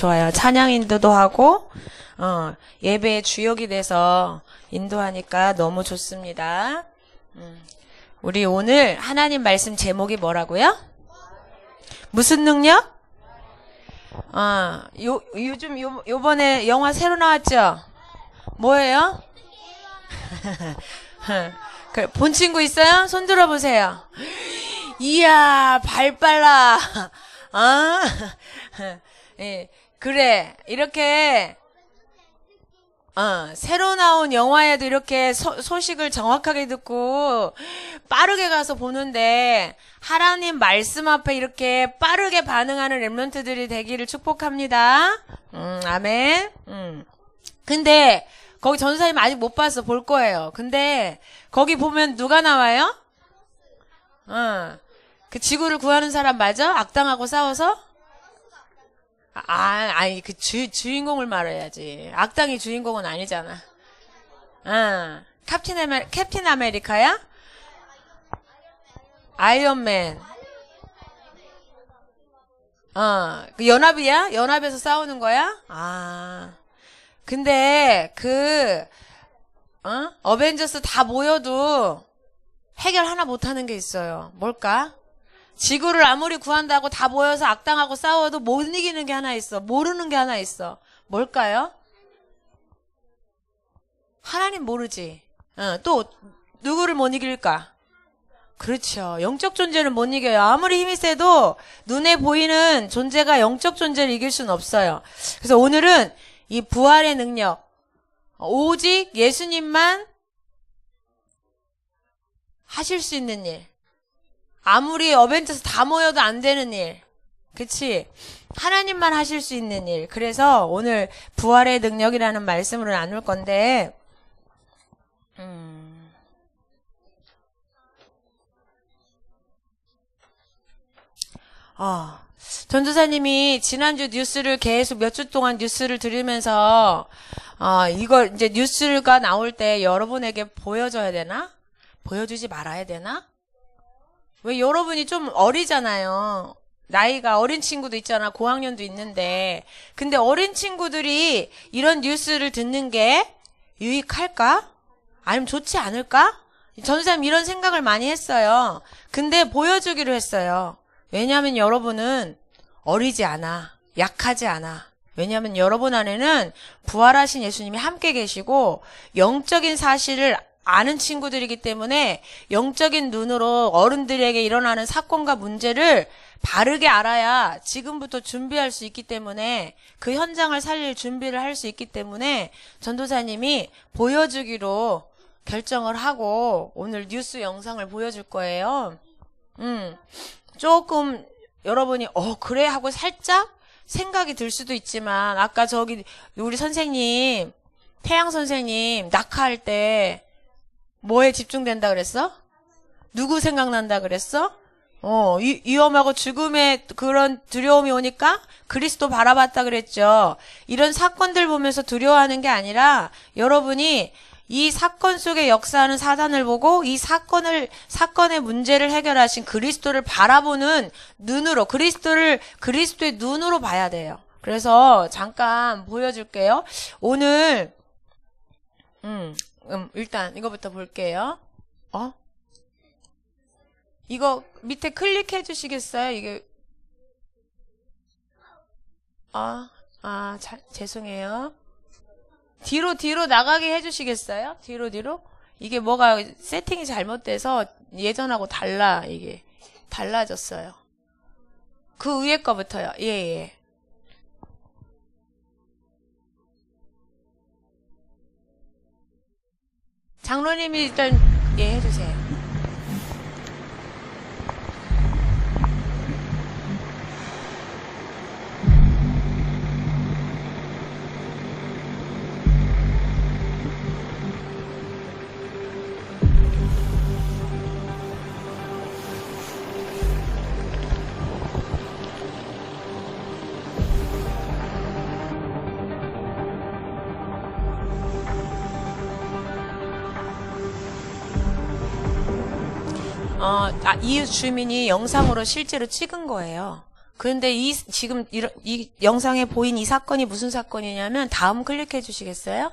좋아요. 찬양 인도도 하고 예배의 주역이 돼서 인도하니까 너무 좋습니다. 우리 오늘 하나님 말씀 제목이 뭐라고요? 무슨 능력? 요즘 요번에 영화 새로 나왔죠? 뭐예요? 본 친구 있어요? 손 들어보세요. 이야, 발 빨라. 예, 그래. 이렇게, 새로 나온 영화에도 이렇게 소식을 정확하게 듣고 빠르게 가서 보는데 하나님 말씀 앞에 이렇게 빠르게 반응하는 렘넌트들이 되기를 축복합니다. 아멘. 근데 거기 전사님 아직 못 봤어. 볼 거예요. 근데 거기 보면 누가 나와요? 그 지구를 구하는 사람 맞아? 악당하고 싸워서? 아니 그 주인공을 말해야지. 악당이 주인공은 아니잖아. 캡틴 아메리카야? 아이언맨. 그 연합이야? 연합에서 싸우는 거야? 근데 어벤져스 다 모여도 해결 하나 못하는 게 있어요. 뭘까? 지구를 아무리 구한다고 다 모여서 악당하고 싸워도 못 이기는 게 하나 있어. 모르는 게 하나 있어. 뭘까요? 하나님 모르지. 또 누구를 못 이길까? 그렇죠. 영적 존재는 못 이겨요. 아무리 힘이 세도 눈에 보이는 존재가 영적 존재를 이길 수는 없어요. 그래서 오늘은 이 부활의 능력, 오직 예수님만 하실 수 있는 일, 아무리 어벤져스 다 모여도 안 되는 일, 그치? 하나님만 하실 수 있는 일. 그래서 오늘 부활의 능력이라는 말씀으로 나눌 건데, 전도사님이 지난주 뉴스를 계속 몇 주 동안 뉴스를 들으면서 이걸 이제 뉴스가 나올 때 여러분에게 보여줘야 되나? 보여주지 말아야 되나? 왜 여러분이 좀 어리잖아요. 나이가 어린 친구도 있잖아. 고학년도 있는데. 근데 어린 친구들이 이런 뉴스를 듣는 게 유익할까? 아니면 좋지 않을까? 전도사님 이런 생각을 많이 했어요. 근데 보여주기로 했어요. 왜냐하면 여러분은 어리지 않아. 약하지 않아. 왜냐하면 여러분 안에는 부활하신 예수님이 함께 계시고 영적인 사실을 아는 친구들이기 때문에 영적인 눈으로 어른들에게 일어나는 사건과 문제를 바르게 알아야 지금부터 준비할 수 있기 때문에 그 현장을 살릴 준비를 할 수 있기 때문에 전도사님이 보여주기로 결정을 하고 오늘 뉴스 영상을 보여줄 거예요. 조금 여러분이 그래 하고 살짝 생각이 들 수도 있지만 아까 저기 우리 선생님 태양 선생님 낙하할 때 뭐에 집중된다 그랬어? 누구 생각난다 그랬어? 위험하고 죽음의 그런 두려움이 오니까 그리스도 바라봤다 그랬죠. 이런 사건들 보면서 두려워하는 게 아니라 여러분이 이 사건 속에 역사하는 사단을 보고 이 사건의 문제를 해결하신 그리스도를 바라보는 눈으로, 그리스도의 눈으로 봐야 돼요. 그래서 잠깐 보여줄게요. 오늘, 일단 이거부터 볼게요. 이거 밑에 클릭해 주시겠어요? 이게, 죄송해요. 뒤로 나가게 해주시겠어요? 뒤로? 이게 뭐가 세팅이 잘못돼서 예전하고 이게 달라졌어요. 그 위에 거부터요. 예. 장로님이 일단 해주세요. 이 주민이 영상으로 실제로 찍은 거예요. 그런데 지금 이 영상에 보인 이 사건이 무슨 사건이냐면, 다음 클릭해 주시겠어요?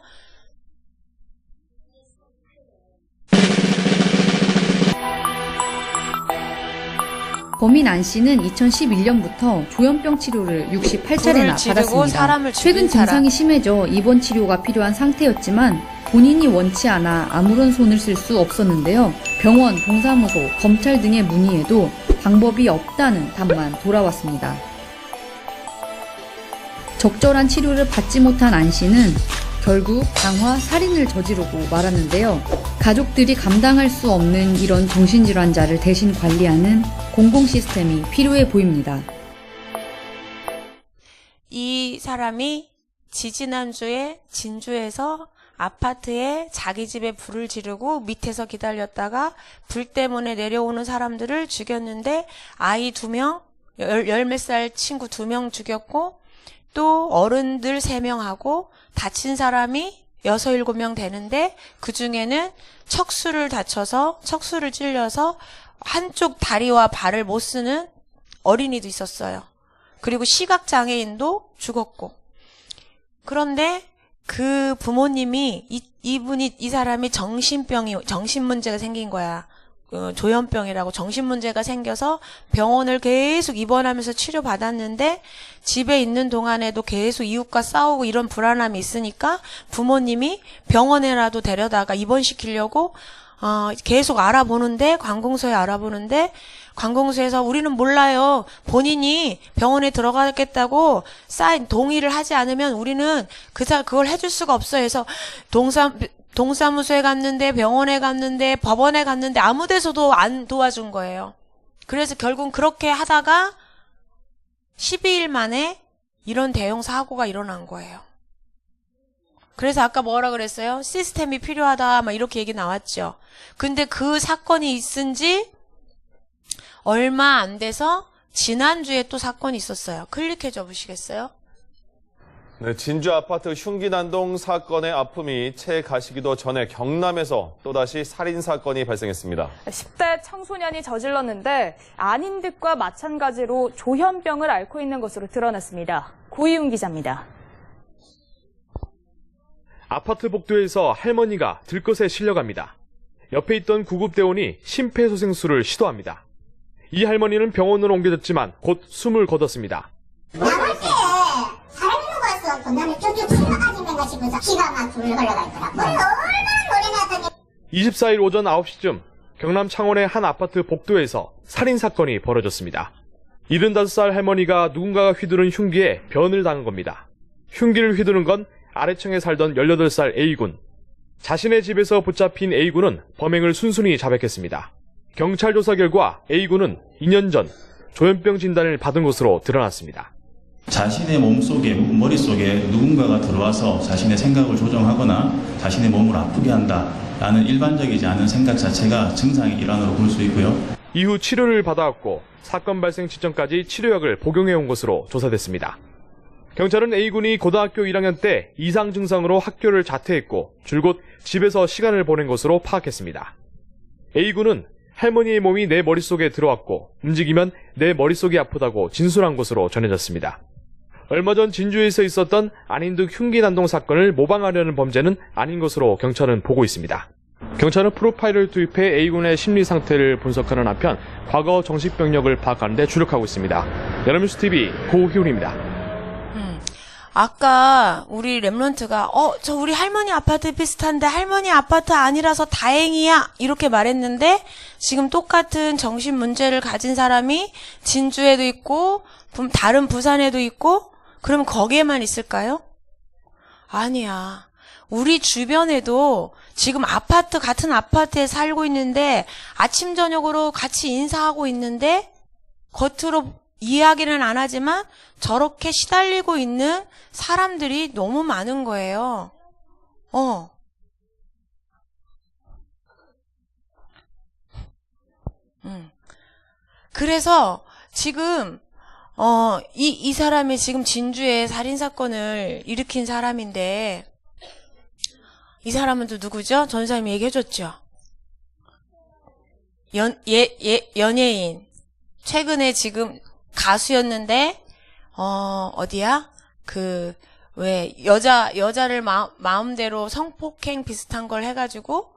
범인 안 씨는 2011년부터 조현병 치료를 68차례나 받았습니다. 최근 증상이 심해져 입원 치료가 필요한 상태였지만 본인이 원치 않아 아무런 손을 쓸 수 없었는데요. 병원, 동사무소, 검찰 등에 문의해도 방법이 없다는 답만 돌아왔습니다. 적절한 치료를 받지 못한 안 씨는 결국 방화, 살인을 저지르고 말았는데요. 가족들이 감당할 수 없는 이런 정신질환자를 대신 관리하는 공공 시스템이 필요해 보입니다. 이 사람이 지지난주에 진주에서 아파트에 자기 집에 불을 지르고 밑에서 기다렸다가 불 때문에 내려오는 사람들을 죽였는데 아이 2명, 열 몇 살 친구 2명 죽였고 또 어른들 3명하고 다친 사람이 6, 7명 되는데 그 중에는 척수를 다쳐서 척수를 찔려서 한쪽 다리와 발을 못 쓰는 어린이도 있었어요. 그리고 시각장애인도 죽었고. 그런데 그 부모님이 이 사람이 정신 문제가 생긴 거야. 조현병이라고 정신 문제가 생겨서 병원을 계속 입원하면서 치료받았는데 집에 있는 동안에도 계속 이웃과 싸우고 이런 불안함이 있으니까 부모님이 병원에라도 데려다가 입원시키려고 계속 알아보는데 관공서에서 우리는 몰라요. 본인이 병원에 들어가겠다고 동의를 하지 않으면 우리는 그걸 해줄 수가 없어요. 해서 동사무소에 갔는데 병원에 갔는데 법원에 갔는데 아무 데서도 안 도와준 거예요. 그래서 결국 그렇게 하다가 12일 만에 이런 대형 사고가 일어난 거예요. 그래서 아까 뭐라 그랬어요? 시스템이 필요하다 막 이렇게 얘기 나왔죠. 근데 그 사건이 있은 지 얼마 안 돼서 지난주에 또 사건이 있었어요. 클릭해 줘 보시겠어요? 네, 진주 아파트 흉기 난동 사건의 아픔이 채 가시기도 전에 경남에서 또다시 살인 사건이 발생했습니다. 10대 청소년이 저질렀는데 아닌 듯과 마찬가지로 조현병을 앓고 있는 것으로 드러났습니다. 고이훈 기자입니다. 아파트 복도에서 할머니가 들것에 실려갑니다. 옆에 있던 구급대원이 심폐소생술을 시도합니다. 이 할머니는 병원으로 옮겨졌지만 곧 숨을 거뒀습니다. 나갈 때 사람이 누구였어? 그다음에 쭉쭉 흘러가지면 싶어서 피가 막 줄을 흘러가더라. 얼마나 노래 났더니. 24일 오전 9시쯤 경남 창원의 한 아파트 복도에서 살인 사건이 벌어졌습니다. 75살 할머니가 누군가가 휘두른 흉기에 변을 당한 겁니다. 흉기를 휘두른 건 아래층에 살던 18살 A군. 자신의 집에서 붙잡힌 A군은 범행을 순순히 자백했습니다. 경찰 조사 결과 A군은 2년 전 조현병 진단을 받은 것으로 드러났습니다. 자신의 몸속에, 머릿속에 누군가가 들어와서 자신의 생각을 조정하거나 자신의 몸을 아프게 한다라는 일반적이지 않은 생각 자체가 증상의 일환으로 볼 수 있고요. 이후 치료를 받아왔고 사건 발생 직전까지 치료약을 복용해온 것으로 조사됐습니다. 경찰은 A군이 고등학교 1학년 때 이상 증상으로 학교를 자퇴했고 줄곧 집에서 시간을 보낸 것으로 파악했습니다. A군은 할머니의 몸이 내 머릿속에 들어왔고 움직이면 내 머릿속이 아프다고 진술한 것으로 전해졌습니다. 얼마 전 진주에서 있었던 아닌 듯 흉기 난동 사건을 모방하려는 범죄는 아닌 것으로 경찰은 보고 있습니다. 경찰은 프로파일을 투입해 A군의 심리 상태를 분석하는 한편 과거 정신병력을 파악하는 데 주력하고 있습니다. 연합뉴스TV 고희훈입니다. 아까 우리 랩런트가 저 우리 할머니 아파트 비슷한데 할머니 아파트 아니라서 다행이야 이렇게 말했는데 지금 똑같은 정신 문제를 가진 사람이 진주에도 있고 다른 부산에도 있고 그럼 거기에만 있을까요? 아니야. 우리 주변에도 지금 같은 아파트에 살고 있는데 아침 저녁으로 같이 인사하고 있는데 겉으로 이야기는 안 하지만 저렇게 시달리고 있는 사람들이 너무 많은 거예요. 그래서 지금 이 사람이 지금 진주에 살인사건을 일으킨 사람인데 이 사람은 또 누구죠? 전사님이 얘기해줬죠. 연예인. 최근에 지금 가수였는데 어디야? 왜 여자를 마음대로 성폭행 비슷한 걸 해가지고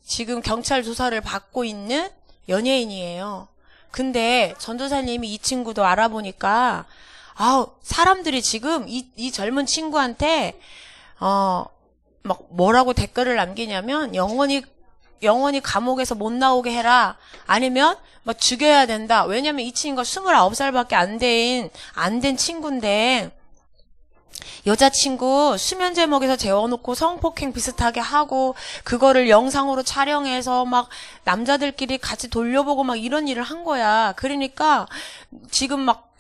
지금 경찰 조사를 받고 있는 연예인이에요. 근데 전도사님이 이 친구도 알아보니까 사람들이 지금 이 젊은 친구한테 막 뭐라고 댓글을 남기냐면 영원히 감옥에서 못 나오게 해라. 아니면 뭐 죽여야 된다. 왜냐면 이 친구가 29살밖에 안 된 친구인데 여자친구 수면 제목에서 재워놓고 성폭행 비슷하게 하고 그거를 영상으로 촬영해서 막 남자들끼리 같이 돌려보고 막 이런 일을 한 거야. 그러니까 지금 막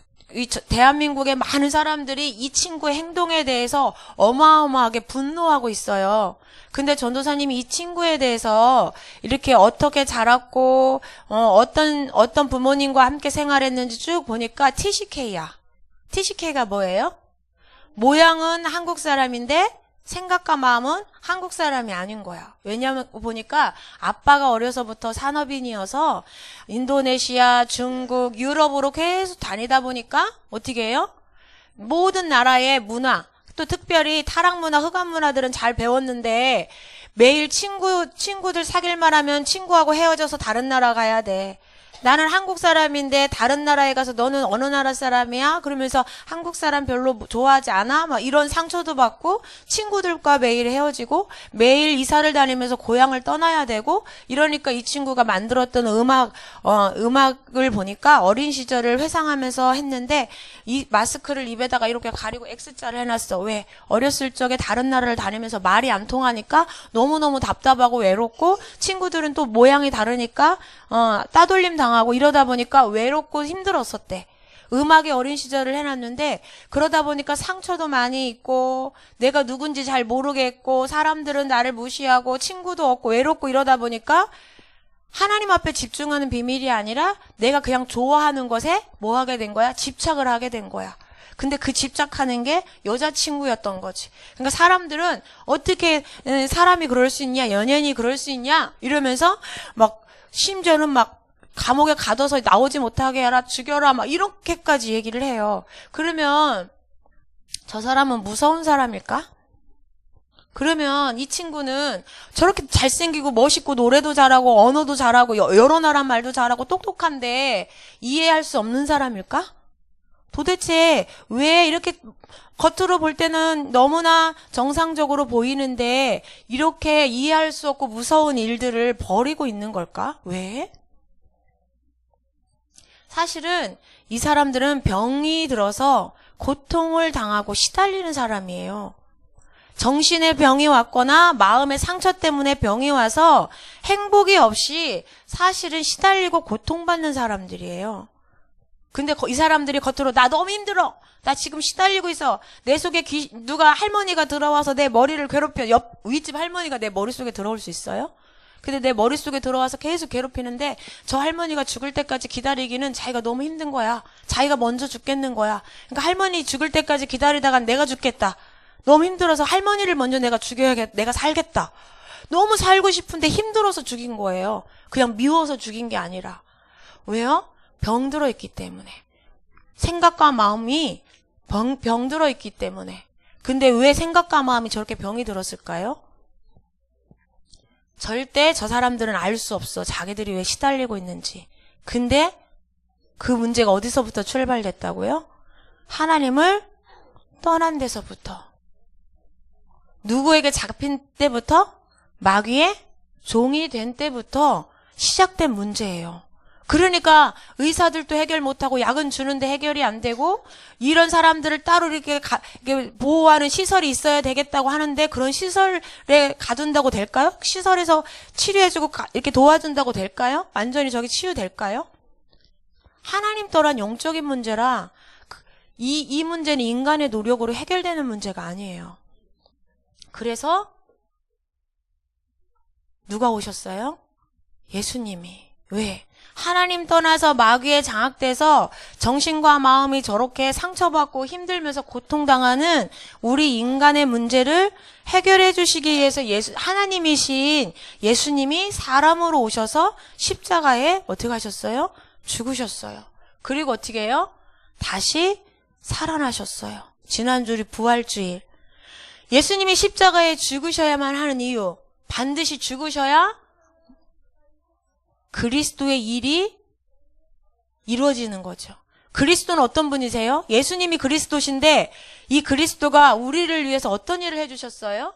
대한민국의 많은 사람들이 이 친구의 행동에 대해서 어마어마하게 분노하고 있어요. 근데 전도사님이 이 친구에 대해서 이렇게 어떻게 자랐고 어떤 부모님과 함께 생활했는지 쭉 보니까 TCK야. TCK가 뭐예요? 모양은 한국 사람인데 생각과 마음은 한국 사람이 아닌 거야. 왜냐면 보니까 아빠가 어려서부터 산업인이어서 인도네시아, 중국, 유럽으로 계속 다니다 보니까 어떻게 해요? 모든 나라의 문화, 또 특별히 타락 문화, 흑암 문화들은 잘 배웠는데 매일 친구들 사귈만 하면 친구하고 헤어져서 다른 나라 가야 돼. 나는 한국 사람인데 다른 나라에 가서 너는 어느 나라 사람이야? 그러면서 한국 사람 별로 좋아하지 않아? 막 이런 상처도 받고 친구들과 매일 헤어지고 매일 이사를 다니면서 고향을 떠나야 되고 이러니까 이 친구가 만들었던 음악을 보니까 어린 시절을 회상하면서 했는데 이 마스크를 입에다가 이렇게 가리고 X자를 해놨어. 왜? 어렸을 적에 다른 나라를 다니면서 말이 안 통하니까 너무너무 답답하고 외롭고 친구들은 또 모양이 다르니까 따돌림 당하고 이러다 보니까 외롭고 힘들었었대. 음악의 어린 시절을 해놨는데 그러다 보니까 상처도 많이 있고 내가 누군지 잘 모르겠고 사람들은 나를 무시하고 친구도 없고 외롭고 이러다 보니까 하나님 앞에 집중하는 비밀이 아니라 내가 그냥 좋아하는 것에 뭐 하게 된 거야? 집착을 하게 된 거야. 근데 그 집착하는 게 여자친구였던 거지. 그러니까 사람들은 어떻게 사람이 그럴 수 있냐? 연예인이 그럴 수 있냐? 이러면서 막 심지어는 막 감옥에 가둬서 나오지 못하게 해라, 죽여라, 막 이렇게까지 얘기를 해요. 그러면 저 사람은 무서운 사람일까? 그러면 이 친구는 저렇게 잘생기고 멋있고 노래도 잘하고 언어도 잘하고 여러 나라 말도 잘하고 똑똑한데 이해할 수 없는 사람일까? 도대체 왜 이렇게 겉으로 볼 때는 너무나 정상적으로 보이는데 이렇게 이해할 수 없고 무서운 일들을 벌이고 있는 걸까? 왜? 사실은 이 사람들은 병이 들어서 고통을 당하고 시달리는 사람이에요. 정신의 병이 왔거나 마음의 상처 때문에 병이 와서 행복이 없이 사실은 시달리고 고통받는 사람들이에요. 근데 이 사람들이 겉으로 나 너무 힘들어. 나 지금 시달리고 있어. 내 속에 누가 할머니가 들어와서 내 머리를 괴롭혀. 윗집 할머니가 내 머릿속에 들어올 수 있어요? 근데 내 머릿속에 들어와서 계속 괴롭히는데 저 할머니가 죽을 때까지 기다리기는 자기가 너무 힘든 거야. 자기가 먼저 죽겠는 거야. 그러니까 할머니 죽을 때까지 기다리다가 내가 죽겠다. 너무 힘들어서 할머니를 먼저 내가 죽여야겠다. 내가 살겠다. 너무 살고 싶은데 힘들어서 죽인 거예요. 그냥 미워서 죽인 게 아니라. 왜요? 병들어 있기 때문에. 생각과 마음이 병들어 있기 때문에. 근데 왜 생각과 마음이 저렇게 병이 들었을까요? 절대 저 사람들은 알 수 없어. 자기들이 왜 시달리고 있는지. 근데 그 문제가 어디서부터 출발됐다고요? 하나님을 떠난 데서부터. 누구에게 잡힌 때부터? 마귀의 종이 된 때부터 시작된 문제예요. 그러니까 의사들도 해결 못하고 약은 주는데 해결이 안 되고 이런 사람들을 따로 이렇게 보호하는 시설이 있어야 되겠다고 하는데 그런 시설에 가둔다고 될까요? 시설에서 치료해주고 이렇게 도와준다고 될까요? 완전히 저기 치유될까요? 하나님 떠난 영적인 문제라 이 문제는 인간의 노력으로 해결되는 문제가 아니에요. 그래서 누가 오셨어요? 예수님이. 왜? 하나님 떠나서 마귀에 장악돼서 정신과 마음이 저렇게 상처받고 힘들면서 고통당하는 우리 인간의 문제를 해결해 주시기 위해서 하나님이신 예수님이 사람으로 오셔서 십자가에 어떻게 하셨어요? 죽으셨어요. 그리고 어떻게 해요? 다시 살아나셨어요. 지난주일 부활주일. 예수님이 십자가에 죽으셔야만 하는 이유, 반드시 죽으셔야 그리스도의 일이 이루어지는 거죠. 그리스도는 어떤 분이세요? 예수님이 그리스도신데 이 그리스도가 우리를 위해서 어떤 일을 해주셨어요?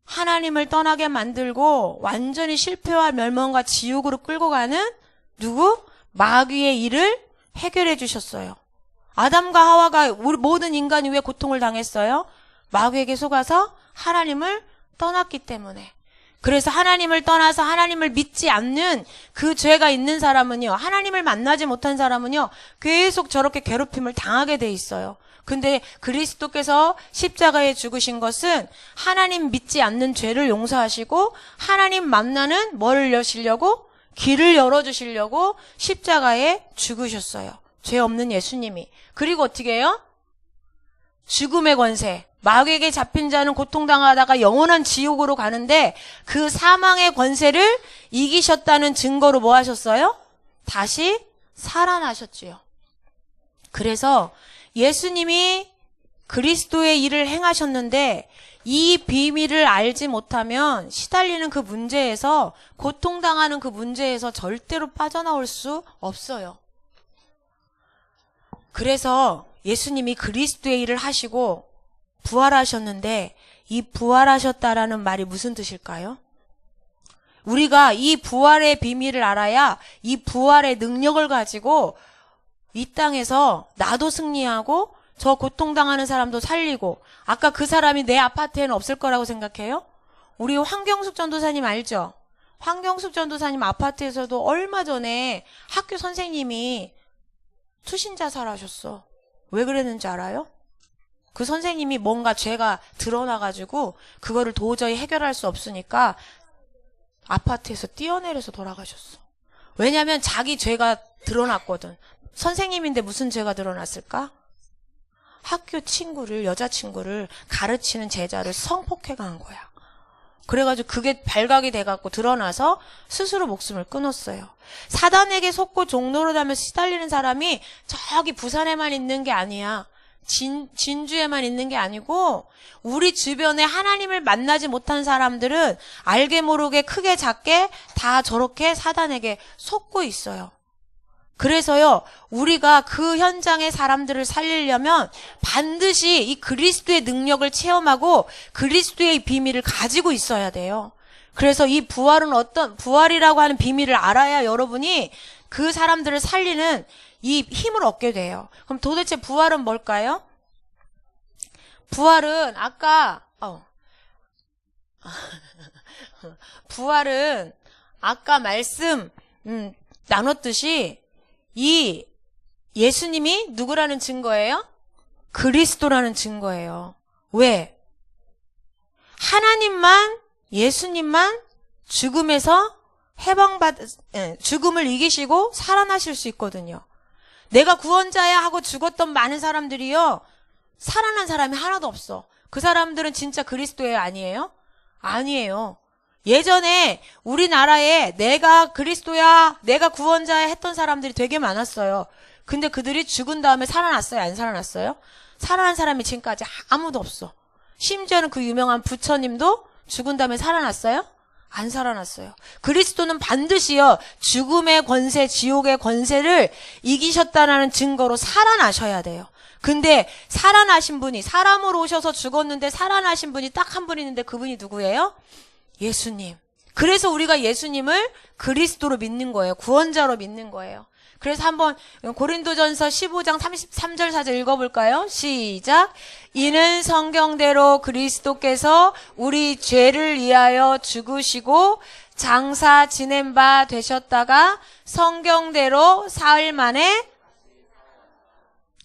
하나님을 떠나게 만들고 완전히 실패와 멸망과 지옥으로 끌고 가는 누구? 마귀의 일을 해결해 주셨어요. 아담과 하와가 우리 모든 인간이 왜 고통을 당했어요? 마귀에게 속아서 하나님을 떠났기 때문에. 그래서 하나님을 떠나서 하나님을 믿지 않는 그 죄가 있는 사람은요, 하나님을 만나지 못한 사람은요, 계속 저렇게 괴롭힘을 당하게 돼 있어요. 근데 그리스도께서 십자가에 죽으신 것은 하나님 믿지 않는 죄를 용서하시고 하나님 만나는 뭐를 여시려고? 길을 열어주시려고 십자가에 죽으셨어요. 죄 없는 예수님이. 그리고 어떻게 해요? 죽음의 권세. 마귀에게 잡힌 자는 고통당하다가 영원한 지옥으로 가는데 그 사망의 권세를 이기셨다는 증거로 뭐 하셨어요? 다시 살아나셨지요. 그래서 예수님이 그리스도의 일을 행하셨는데 이 비밀을 알지 못하면 시달리는 그 문제에서, 고통당하는 그 문제에서 절대로 빠져나올 수 없어요. 그래서 예수님이 그리스도의 일을 하시고 부활하셨는데 이 부활하셨다라는 말이 무슨 뜻일까요? 우리가 이 부활의 비밀을 알아야 이 부활의 능력을 가지고 이 땅에서 나도 승리하고 저 고통당하는 사람도 살리고, 아까 그 사람이 내 아파트에는 없을 거라고 생각해요? 우리 황경숙 전도사님 알죠? 황경숙 전도사님 아파트에서도 얼마 전에 학교 선생님이 투신자살하셨어. 왜 그랬는지 알아요? 그 선생님이 뭔가 죄가 드러나가지고 그거를 도저히 해결할 수 없으니까 아파트에서 뛰어내려서 돌아가셨어. 왜냐하면 자기 죄가 드러났거든. 선생님인데 무슨 죄가 드러났을까? 학교 친구를, 여자친구를 가르치는 제자를 성폭행한 거야. 그래가지고 그게 발각이 돼갖고 드러나서 스스로 목숨을 끊었어요. 사단에게 속고 종노릇하면서 시달리는 사람이 저기 부산에만 있는 게 아니야. 진주에만 있는 게 아니고 우리 주변에 하나님을 만나지 못한 사람들은 알게 모르게 크게 작게 다 저렇게 사단에게 속고 있어요. 그래서요, 우리가 그 현장의 사람들을 살리려면 반드시 이 그리스도의 능력을 체험하고 그리스도의 비밀을 가지고 있어야 돼요. 그래서 이 부활은 부활이라고 하는 비밀을 알아야 여러분이 그 사람들을 살리는 이 힘을 얻게 돼요. 그럼 도대체 부활은 뭘까요? 부활은 부활은 아까 말씀 나눴듯이 이 예수님이 누구라는 증거예요? 그리스도라는 증거예요. 왜? 하나님만, 예수님만 죽음에서 죽음을 이기시고 살아나실 수 있거든요. 내가 구원자야 하고 죽었던 많은 사람들이요, 살아난 사람이 하나도 없어. 그 사람들은 진짜 그리스도예요? 아니에요? 아니에요. 예전에 우리나라에 내가 그리스도야, 내가 구원자야 했던 사람들이 되게 많았어요. 근데 그들이 죽은 다음에 살아났어요? 안 살아났어요? 살아난 사람이 지금까지 아무도 없어. 심지어는 그 유명한 부처님도 죽은 다음에 살아났어요? 안 살아났어요. 그리스도는 반드시요, 죽음의 권세, 지옥의 권세를 이기셨다는 증거로 살아나셔야 돼요. 근데 살아나신 분이, 사람으로 오셔서 죽었는데 살아나신 분이 딱 한 분 있는데 그분이 누구예요? 예수님. 그래서 우리가 예수님을 그리스도로 믿는 거예요. 구원자로 믿는 거예요. 그래서 한번 고린도전서 15장 33절 4절 읽어볼까요? 시작. 이는 성경대로 그리스도께서 우리 죄를 위하여 죽으시고 장사 지낸 바 되셨다가 성경대로 사흘 만에,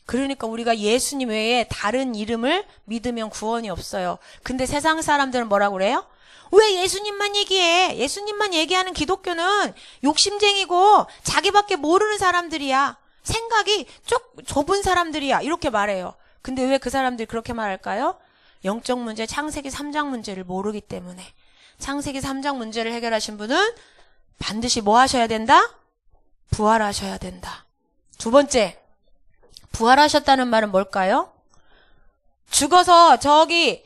그러니까 우리가 예수님 외에 다른 이름을 믿으면 구원이 없어요. 근데 세상 사람들은 뭐라고 그래요? 왜 예수님만 얘기해? 예수님만 얘기하는 기독교는 욕심쟁이고 자기밖에 모르는 사람들이야. 생각이 좁은 사람들이야. 이렇게 말해요. 근데 왜 그 사람들이 그렇게 말할까요? 영적 문제, 창세기 3장 문제를 모르기 때문에. 창세기 3장 문제를 해결하신 분은 반드시 뭐 하셔야 된다? 부활하셔야 된다. 두 번째, 부활하셨다는 말은 뭘까요? 죽어서 저기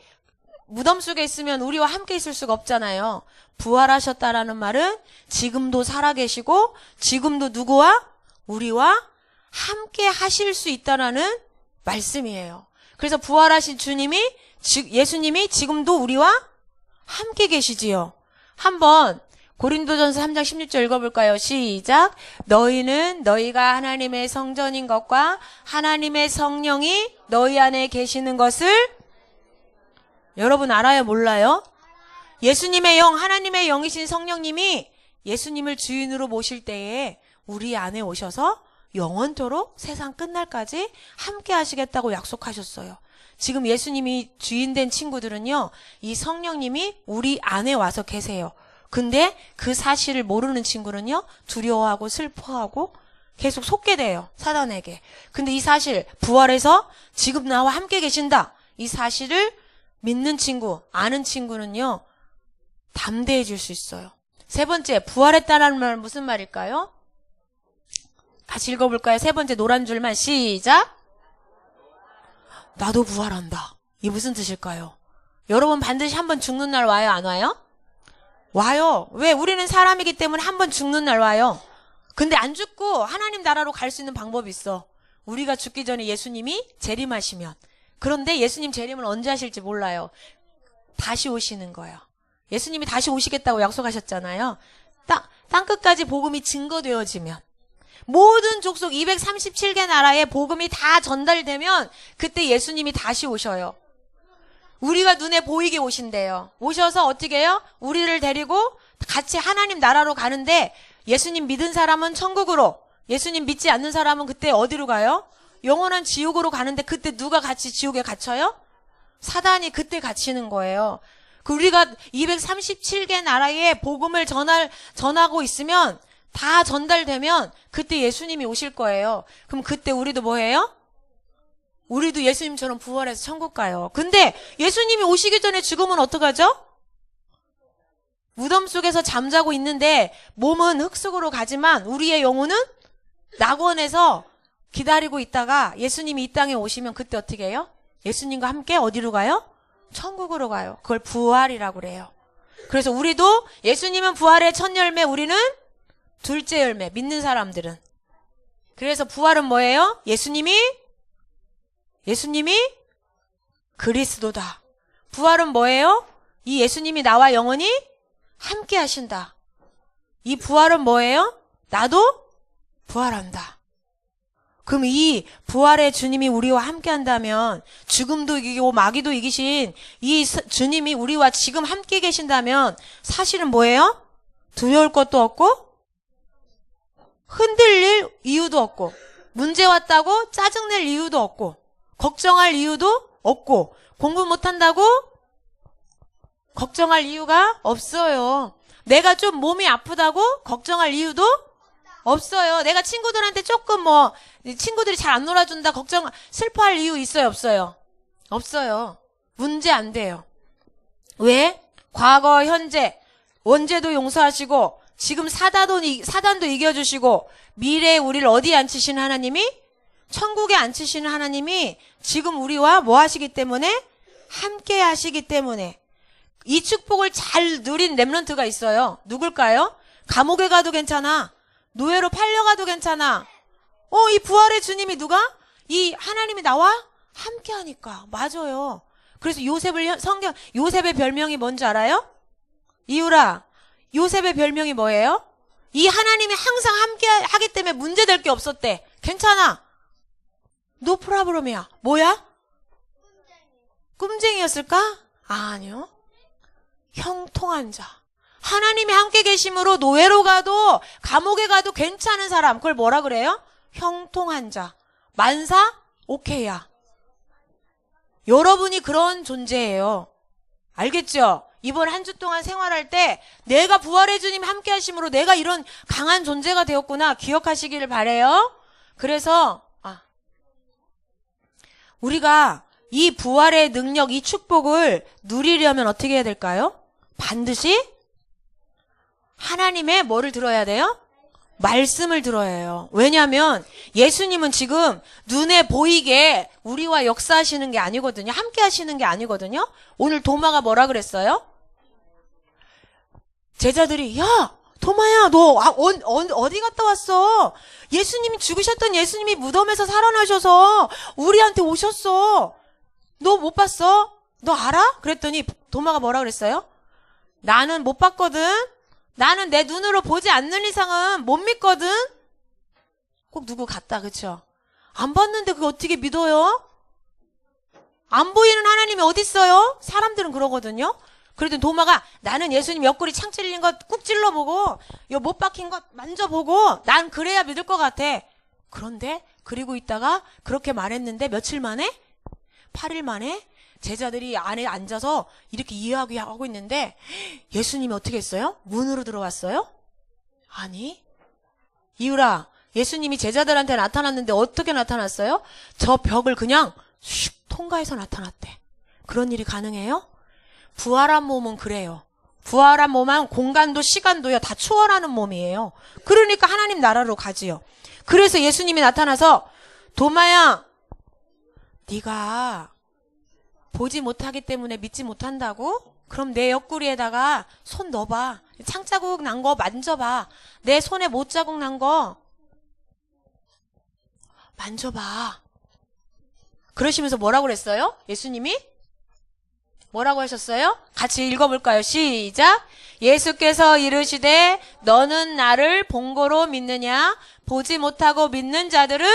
무덤 속에 있으면 우리와 함께 있을 수가 없잖아요. 부활하셨다라는 말은 지금도 살아계시고 지금도 누구와? 우리와 함께 하실 수 있다라는 말씀이에요. 그래서 부활하신 예수님이 지금도 우리와 함께 계시지요. 한번 고린도전서 3장 16절 읽어볼까요? 시작. 너희는 너희가 하나님의 성전인 것과 하나님의 성령이 너희 안에 계시는 것을 여러분 알아요? 몰라요? 예수님의 영, 하나님의 영이신 성령님이 예수님을 주인으로 모실 때에 우리 안에 오셔서 영원토록 세상 끝날까지 함께 하시겠다고 약속하셨어요. 지금 예수님이 주인된 친구들은요, 이 성령님이 우리 안에 와서 계세요. 근데 그 사실을 모르는 친구는요, 두려워하고 슬퍼하고 계속 속게 돼요, 사단에게. 근데 이 사실, 부활해서 지금 나와 함께 계신다, 이 사실을 믿는 친구, 아는 친구는요, 담대해질 수 있어요. 세 번째, 부활했다라는 말은 무슨 말일까요? 같이 읽어볼까요? 세 번째 노란 줄만 시작. 나도 부활한다. 이게 무슨 뜻일까요? 여러분 반드시 한번 죽는 날 와요, 안 와요? 와요. 왜? 우리는 사람이기 때문에 한번 죽는 날 와요. 근데 안 죽고 하나님 나라로 갈 수 있는 방법이 있어. 우리가 죽기 전에 예수님이 재림하시면. 그런데 예수님 재림을 언제 하실지 몰라요. 다시 오시는 거예요. 예수님이 다시 오시겠다고 약속하셨잖아요. 땅끝까지 복음이 증거되어지면, 모든 족속 237개 나라에 복음이 다 전달되면 그때 예수님이 다시 오셔요. 우리가 눈에 보이게 오신대요. 오셔서 어떻게 해요? 우리를 데리고 같이 하나님 나라로 가는데, 예수님 믿은 사람은 천국으로, 예수님 믿지 않는 사람은 그때 어디로 가요? 영원한 지옥으로 가는데, 그때 누가 같이 지옥에 갇혀요? 사단이 그때 갇히는 거예요. 우리가 237개 나라에 복음을 전하고 있으면, 다 전달되면 그때 예수님이 오실 거예요. 그럼 그때 우리도 뭐 해요? 우리도 예수님처럼 부활해서 천국 가요. 근데 예수님이 오시기 전에 죽으면 어떡하죠? 무덤 속에서 잠자고 있는데 몸은 흙 속으로 가지만 우리의 영혼은 낙원에서 기다리고 있다가 예수님이 이 땅에 오시면 그때 어떻게 해요? 예수님과 함께 어디로 가요? 천국으로 가요. 그걸 부활이라고 그래요. 그래서 우리도 예수님은 부활의 첫 열매, 우리는 둘째 열매, 믿는 사람들은. 그래서 부활은 뭐예요? 예수님이 그리스도다. 부활은 뭐예요? 이 예수님이 나와 영원히 함께 하신다. 이 부활은 뭐예요? 나도 부활한다. 그럼 이 부활의 주님이 우리와 함께 한다면, 죽음도 이기고 마귀도 이기신 이 주님이 우리와 지금 함께 계신다면 사실은 뭐예요? 두려울 것도 없고 흔들릴 이유도 없고, 문제 왔다고 짜증낼 이유도 없고, 걱정할 이유도 없고, 공부 못한다고 걱정할 이유가 없어요. 내가 좀 몸이 아프다고 걱정할 이유도 없어요. 내가 친구들한테 조금 친구들이 잘 안 놀아준다 슬퍼할 이유 있어요, 없어요? 없어요. 문제 안 돼요. 왜? 과거, 현재, 원죄도 용서하시고, 지금 사단도 이겨주시고, 미래에 우리를 어디에 앉히시는 하나님이? 천국에 앉히시는 하나님이 지금 우리와 뭐 하시기 때문에? 함께 하시기 때문에. 이 축복을 잘 누린 렘넌트가 있어요. 누굴까요? 감옥에 가도 괜찮아. 노예로 팔려가도 괜찮아. 이 부활의 주님이 누가? 이 하나님이 나와 함께 하니까. 맞아요. 그래서 요셉의 별명이 뭔지 알아요? 이유라, 요셉의 별명이 뭐예요? 이 하나님이 항상 함께 하기 때문에 문제될 게 없었대. 괜찮아. 노 프라브롬이야. 뭐야? 꿈쟁이였을까? 아니요. 형통한 자. 하나님이 함께 계심으로 노예로 가도 감옥에 가도 괜찮은 사람. 그걸 뭐라 그래요? 형통한 자. 만사 오케이야. 여러분이 그런 존재예요. 알겠죠? 이번 한 주 동안 생활할 때 내가 부활의 주님 함께 하심으로 내가 이런 강한 존재가 되었구나 기억하시기를 바래요. 그래서 우리가 이 부활의 능력, 이 축복을 누리려면 어떻게 해야 될까요? 반드시 하나님의 뭐를 들어야 돼요? 말씀을 들어야 해요. 왜냐하면 예수님은 지금 눈에 보이게 우리와 역사하시는 게 아니거든요. 함께 하시는 게 아니거든요. 오늘 도마가 뭐라 그랬어요? 제자들이 야 도마야 너 어디 갔다 왔어? 예수님이 죽으셨던 예수님이 무덤에서 살아나셔서 우리한테 오셨어. 너 못 봤어? 너 알아? 그랬더니 도마가 뭐라 그랬어요? 나는 못 봤거든. 나는 내 눈으로 보지 않는 이상은 못 믿거든. 꼭 누구 같다 그쵸? 안 봤는데 그거 어떻게 믿어요? 안 보이는 하나님이 어디 있어요? 사람들은 그러거든요. 그래도 도마가 나는 예수님 옆구리 창 찔린 것 꾹 찔러보고 요 못 박힌 것 만져보고 난 그래야 믿을 것 같아. 그런데 그리고 있다가 그렇게 말했는데 며칠 만에 8일 만에 제자들이 안에 앉아서 이렇게 이야기하고 있는데 예수님이 어떻게 했어요? 문으로 들어왔어요? 아니 이유라 예수님이 제자들한테 나타났는데 어떻게 나타났어요? 저 벽을 그냥 슉 통과해서 나타났대. 그런 일이 가능해요? 부활한 몸은 그래요. 부활한 몸은 공간도 시간도요 다 초월하는 몸이에요. 그러니까 하나님 나라로 가지요. 그래서 예수님이 나타나서 도마야 네가 보지 못하기 때문에 믿지 못한다고? 그럼 내 옆구리에다가 손 넣어봐. 창자국 난 거 만져봐. 내 손에 못자국 난 거 만져봐. 그러시면서 뭐라고 그랬어요? 예수님이? 뭐라고 하셨어요? 같이 읽어볼까요? 시작. 예수께서 이르시되 너는 나를 본 거로 믿느냐? 보지 못하고 믿는 자들은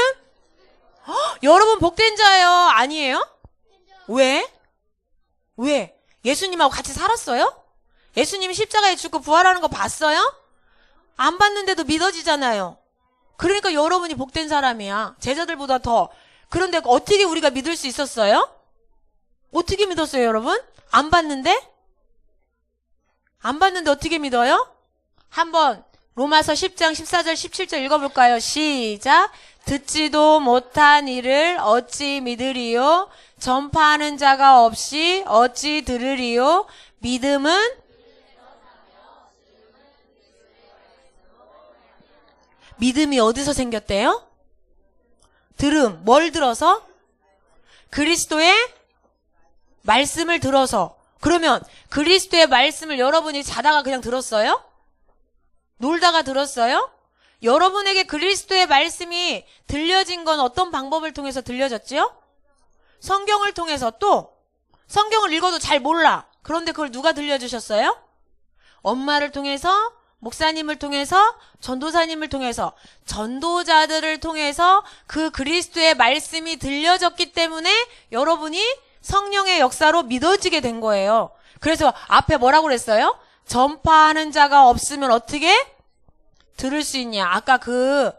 여러분 복된 자예요. 아니에요? 왜? 왜? 예수님하고 같이 살았어요? 예수님이 십자가에 죽고 부활하는 거 봤어요? 안 봤는데도 믿어지잖아요. 그러니까 여러분이 복된 사람이야. 제자들보다 더. 그런데 어떻게 우리가 믿을 수 있었어요? 어떻게 믿었어요, 여러분? 안 봤는데? 안 봤는데 어떻게 믿어요? 한번 로마서 10장 14절 17절 읽어볼까요? 시작. 듣지도 못한 이를 어찌 믿으리요? 전파하는 자가 없이 어찌 들으리요? 믿음은 믿음이 어디서 생겼대요? 들음. 뭘 들어서? 그리스도의 말씀을 들어서. 그러면 그리스도의 말씀을 여러분이 자다가 그냥 들었어요? 놀다가 들었어요? 여러분에게 그리스도의 말씀이 들려진 건 어떤 방법을 통해서 들려졌지요? 성경을 통해서. 또 성경을 읽어도 잘 몰라. 그런데 그걸 누가 들려주셨어요? 엄마를 통해서, 목사님을 통해서, 전도사님을 통해서, 전도자들을 통해서 그 그리스도의 말씀이 들려졌기 때문에 여러분이 성령의 역사로 믿어지게 된 거예요. 그래서 앞에 뭐라고 그랬어요? 전파하는 자가 없으면 어떻게 들을 수 있냐. 아까 그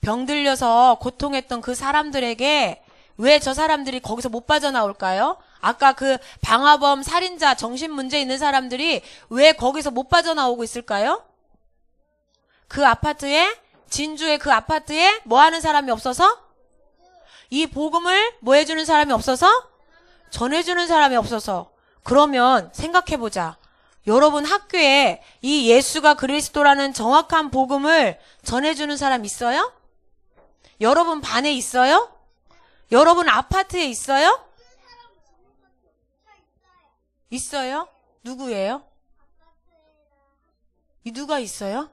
병 들려서 고통했던 그 사람들에게 왜 저 사람들이 거기서 못 빠져나올까요? 아까 그 방화범, 살인자, 정신문제 있는 사람들이 왜 거기서 못 빠져나오고 있을까요? 그 아파트에, 진주의 그 아파트에 뭐 하는 사람이 없어서? 이 복음을 뭐 해주는 사람이 없어서? 전해주는 사람이 없어서. 그러면 생각해보자. 여러분 학교에 이 예수가 그리스도라는 정확한 복음을 전해주는 사람 있어요? 여러분 반에 있어요? 여러분 아파트에 있어요? 있어요? 누구예요? 이 누가 있어요?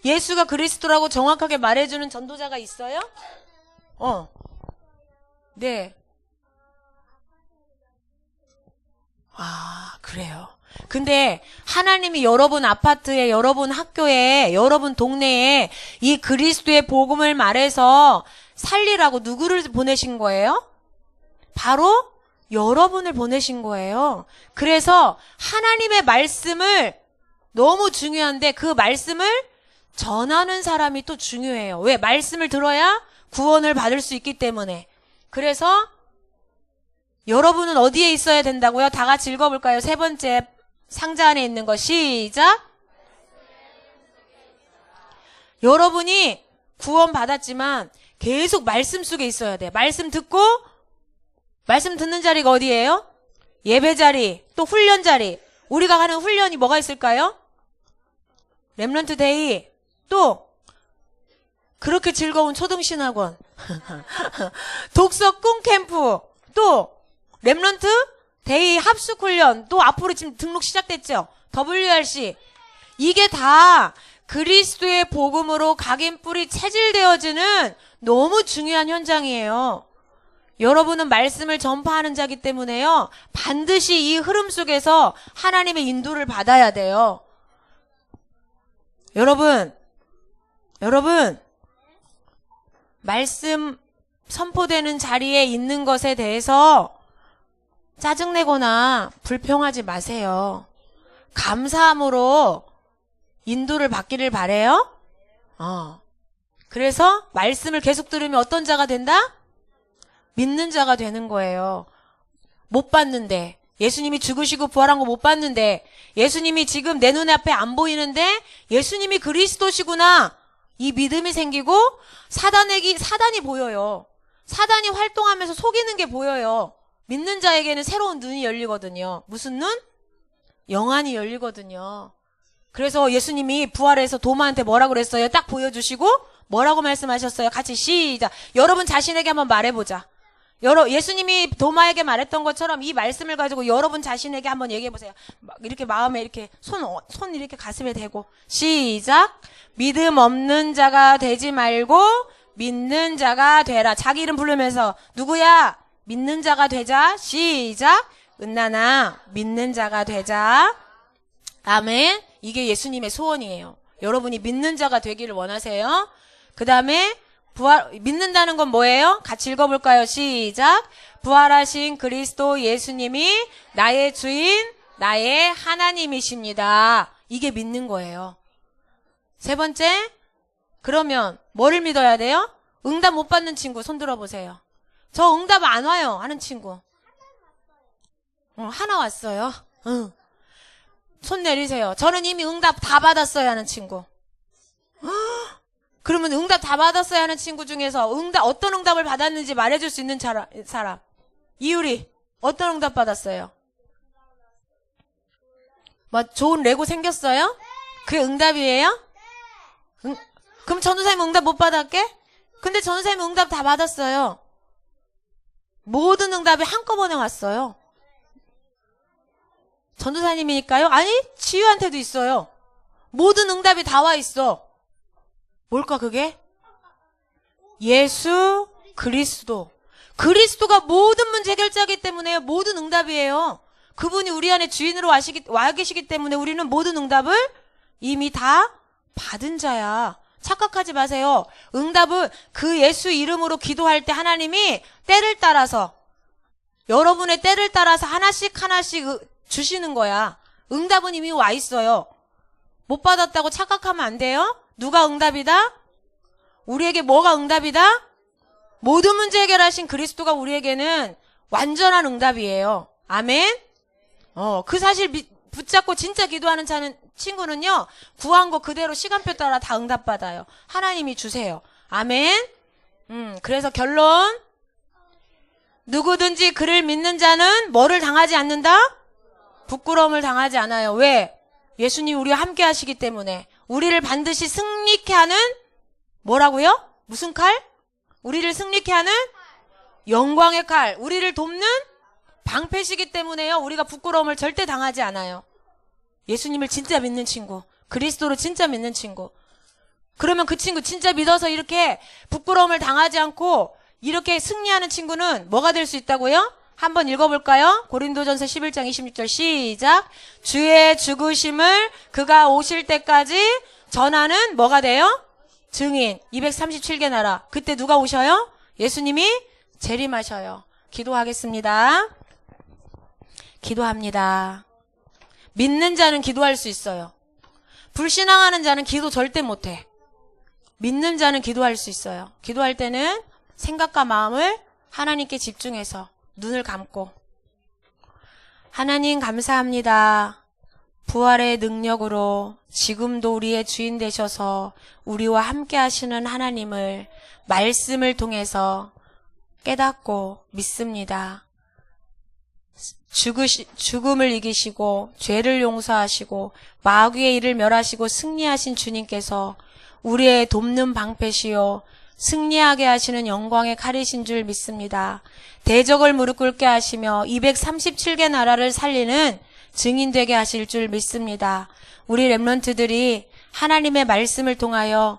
예수가 그리스도라고 정확하게 말해주는 전도자가 있어요? 네. 아, 그래요. 근데 하나님이 여러분 아파트에, 여러분 학교에, 여러분 동네에 이 그리스도의 복음을 말해서 살리라고 누구를 보내신 거예요? 바로 여러분을 보내신 거예요. 그래서 하나님의 말씀을 너무 중요한데 그 말씀을 전하는 사람이 또 중요해요. 왜? 말씀을 들어야 구원을 받을 수 있기 때문에. 그래서 여러분은 어디에 있어야 된다고요? 다 같이 읽어볼까요? 세 번째 상자 안에 있는 거 시작. 여러분이 구원 받았지만 계속 말씀 속에 있어야 돼. 말씀 듣고 말씀 듣는 자리가 어디예요? 예배 자리, 또 훈련 자리. 우리가 하는 훈련이 뭐가 있을까요? 렘넌트 데이, 또 그렇게 즐거운 초등신학원, 독서 꿈캠프, 또 랩런트 데이 합숙훈련, 또 앞으로 지금 등록 시작됐죠. WRC. 이게 다 그리스도의 복음으로 각인 뿌리 체질되어지는 너무 중요한 현장이에요. 여러분은 말씀을 전파하는 자기 때문에요. 반드시 이 흐름 속에서 하나님의 인도를 받아야 돼요. 여러분, 말씀 선포되는 자리에 있는 것에 대해서 짜증내거나 불평하지 마세요. 감사함으로 인도를 받기를 바래요. 그래서 말씀을 계속 들으면 어떤 자가 된다? 믿는 자가 되는 거예요. 못 봤는데, 예수님이 죽으시고 부활한 거 못 봤는데, 예수님이 지금 내 눈에 앞에 안 보이는데 예수님이 그리스도시구나, 이 믿음이 생기고 사단이 보여요. 사단이 활동하면서 속이는 게 보여요. 믿는 자에게는 새로운 눈이 열리거든요. 무슨 눈? 영안이 열리거든요. 그래서 예수님이 부활해서 도마한테 뭐라고 그랬어요? 딱 보여주시고 뭐라고 말씀하셨어요? 같이 시작. 여러분 자신에게 한번 말해보자. 예수님이 도마에게 말했던 것처럼 이 말씀을 가지고 여러분 자신에게 한번 얘기해보세요. 이렇게 마음에 이렇게 손 이렇게 가슴에 대고 시작. 믿음 없는 자가 되지 말고 믿는 자가 되라. 자기 이름 부르면서 누구야? 믿는 자가 되자. 시작. 은나나 믿는 자가 되자. 아멘. 이게 예수님의 소원이에요. 여러분이 믿는 자가 되기를 원하세요. 그 다음에 믿는다는 건 뭐예요? 같이 읽어볼까요? 시작. 부활하신 그리스도 예수님이 나의 주인, 나의 하나님이십니다. 이게 믿는 거예요. 세 번째, 그러면 뭐를 믿어야 돼요? 응답 못 받는 친구 손 들어보세요. 저 응답 안 와요 하는 친구. 하나 왔어요. 손 내리세요. 저는 이미 응답 다 받았어요 하는 친구. 그러면 응답 다 받았어요 하는 친구 중에서 어떤 응답을 받았는지 말해줄 수 있는 사람. 이유리, 어떤 응답 받았어요? 뭐 좋은 레고 생겼어요? 그게 응답이에요? 그럼 전도사님 응답 못 받았게? 근데 전도사님 응답 다 받았어요. 모든 응답이 한꺼번에 왔어요. 전도사님이니까요? 아니, 지유한테도 있어요. 모든 응답이 다 와 있어. 뭘까 그게? 예수 그리스도. 그리스도가 모든 문제 해결자이기 때문에 모든 응답이에요. 그분이 우리 안에 주인으로 와 계시기 때문에 우리는 모든 응답을 이미 다 받은 자야. 착각하지 마세요. 응답은 그 예수 이름으로 기도할 때 하나님이 때를 따라서, 여러분의 때를 따라서 하나씩 주시는 거야. 응답은 이미 와 있어요. 못 받았다고 착각하면 안 돼요. 누가 응답이다? 우리에게 뭐가 응답이다? 모든 문제 해결하신 그리스도가 우리에게는 완전한 응답이에요. 아멘? 그 사실 붙잡고 진짜 기도하는 친구는요, 구한 거 그대로 시간표 따라 다 응답받아요. 하나님이 주세요. 아멘? 그래서 결론. 누구든지 그를 믿는 자는 뭐를 당하지 않는다? 부끄러움을 당하지 않아요. 왜? 예수님이 우리와 함께 하시기 때문에. 우리를 반드시 승리케 하는 뭐라고요? 무슨 칼? 우리를 승리케 하는 영광의 칼. 우리를 돕는 방패시기 때문에요. 우리가 부끄러움을 절대 당하지 않아요. 예수님을 진짜 믿는 친구, 그리스도를 진짜 믿는 친구. 그러면 그 친구 진짜 믿어서 이렇게 부끄러움을 당하지 않고 이렇게 승리하는 친구는 뭐가 될 수 있다고요? 한번 읽어볼까요? 고린도전서 11장 26절 시작. 주의 죽으심을 그가 오실 때까지 전하는 뭐가 돼요? 증인. 237개 나라. 그때 누가 오셔요? 예수님이 재림하셔요. 기도하겠습니다. 기도합니다. 믿는 자는 기도할 수 있어요. 불신앙하는 자는 기도 절대 못해. 믿는 자는 기도할 수 있어요. 기도할 때는 생각과 마음을 하나님께 집중해서 눈을 감고, 하나님 감사합니다. 부활의 능력으로 지금도 우리의 주인 되셔서 우리와 함께 하시는 하나님을 말씀을 통해서 깨닫고 믿습니다. 죽음을 이기시고 죄를 용서하시고 마귀의 일을 멸하시고 승리하신 주님께서 우리의 돕는 방패시요 승리하게 하시는 영광의 칼이신 줄 믿습니다. 대적을 무릎 꿇게 하시며 237개 나라를 살리는 증인 되게 하실 줄 믿습니다. 우리 렘넌트들이 하나님의 말씀을 통하여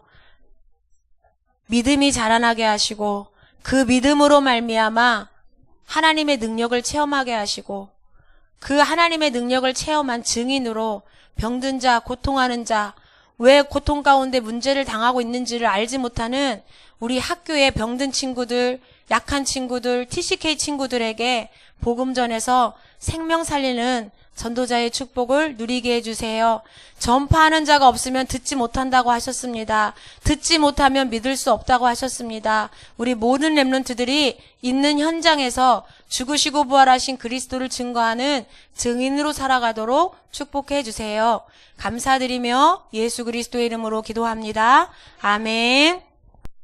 믿음이 자라나게 하시고 그 믿음으로 말미암아 하나님의 능력을 체험하게 하시고 그 하나님의 능력을 체험한 증인으로 병든 자, 고통하는 자, 왜 고통 가운데 문제를 당하고 있는지를 알지 못하는 우리 학교의 병든 친구들, 약한 친구들, TCK 친구들에게 복음 전해서 생명 살리는 전도자의 축복을 누리게 해주세요. 전파하는 자가 없으면 듣지 못한다고 하셨습니다. 듣지 못하면 믿을 수 없다고 하셨습니다. 우리 모든 렘넌트들이 있는 현장에서 죽으시고 부활하신 그리스도를 증거하는 증인으로 살아가도록 축복해 주세요. 감사드리며 예수 그리스도의 이름으로 기도합니다. 아멘.